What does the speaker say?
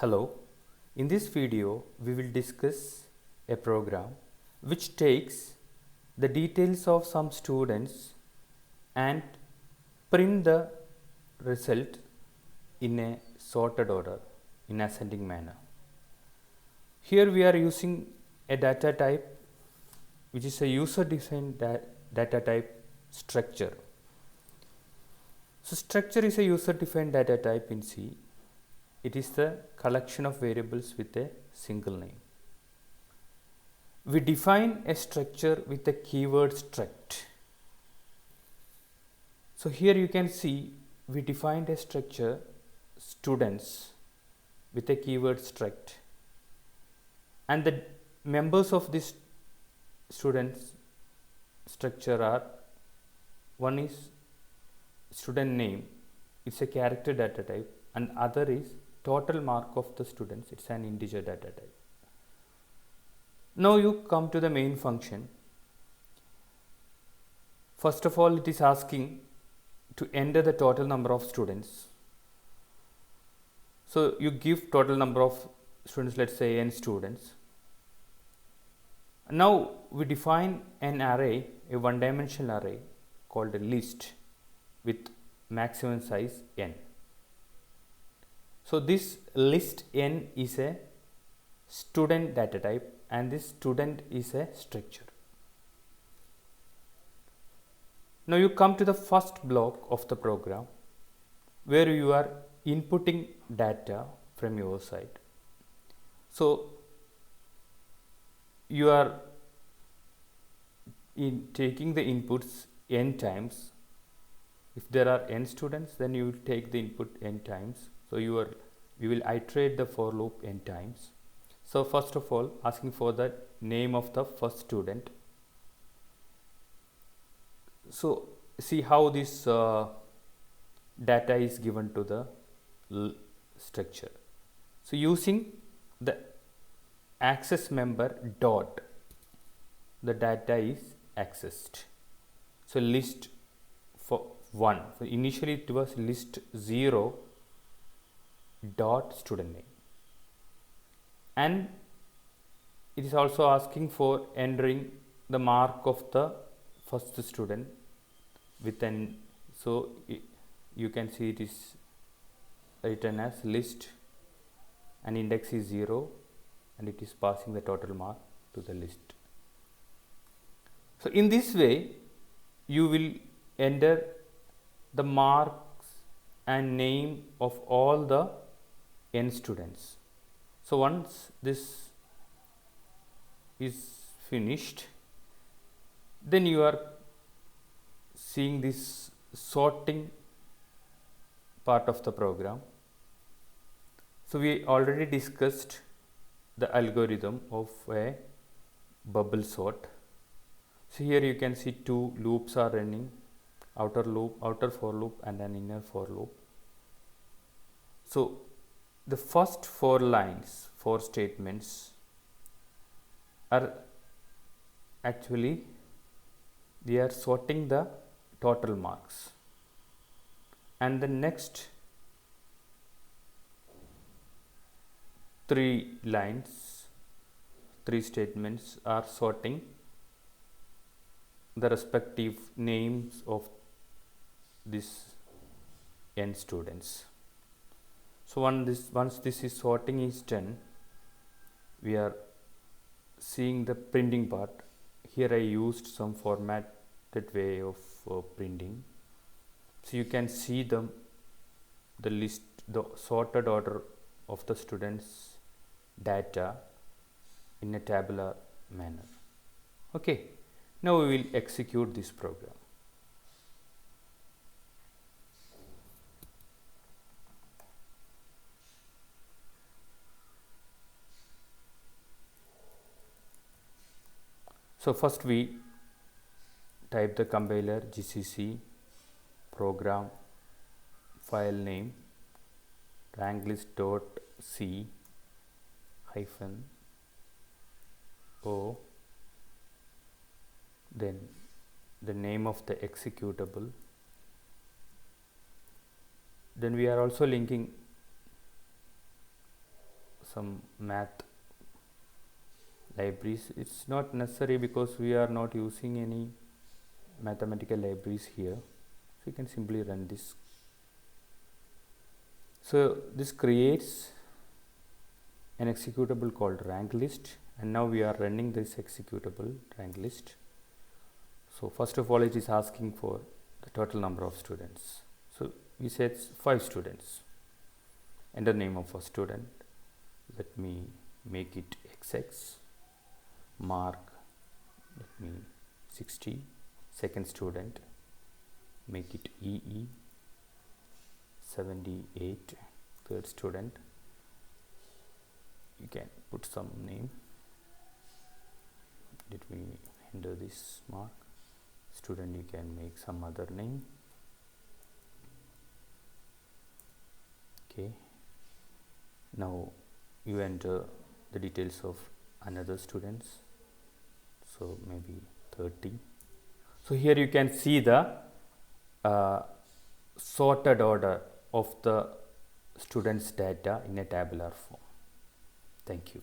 Hello, in this video we will discuss a program which takes the details of some students and print the result in a sorted order in ascending manner. Here we are using a data type which is a user defined data type structure. So structure is a user defined data type in C. It is the collection of variables with a single name. We define a structure with a keyword struct. So here you can see we defined a structure students with a keyword struct, and the members of this students structure are, one is student name, it's a character data type, and other is total mark of the students, it's an integer data type. Now you come to the main function. First of all, it is asking to enter the total number of students. So you give total number of students, let's say n students. Now we define an array, a one dimensional array called a list with maximum size n. So this list n is a student data type and this student is a structure. Now you come to the first block of the program where you are inputting data from your side. So you are taking the inputs n times. If there are n students, then you will take the input n times. So you will iterate the for loop n times. So first of all, asking for the name of the first student. So see how this data is given to the structure. So using the access member dot, the data is accessed. So list for 1. So initially it was list 0 dot student name, and it is also asking for entering the mark of the first student with an, so you can see it is written as list and index is 0 and it is passing the total mark to the list. So in this way you will enter the marks and name of all the n students. So once this is finished, then you are seeing this sorting part of the program. So we already discussed the algorithm of a bubble sort. So here you can see two loops are running, outer loop, outer for loop and an inner for loop. So the first 4 lines, 4 statements are actually, they are sorting the total marks, and the next 3 lines, 3 statements are sorting the respective names of this n students. So once this is sorting is done, we are seeing the printing part. Here I used some formatted way of printing. So you can see the list, the sorted order of the students data in a tabular manner. Okay, now we will execute this program. So first we type the compiler gcc program file name ranklist.c hyphen o, then the name of the executable, then we are also linking some math libraries. It's not necessary because we are not using any mathematical libraries here, so you can simply run this. So this creates an executable called rank list, and now we are running this executable rank list. So first of all, it is asking for the total number of students. So we said 5 students. Enter name of a student. Let me make it XX. Mark, let me 60. Second student, make it EE. 78. Third student, you can put some name. Let me enter this mark. Student, you can make some other name. Okay, now you enter the details of another students, so maybe 30. So here you can see the sorted order of the students data in a tabular form. Thank you.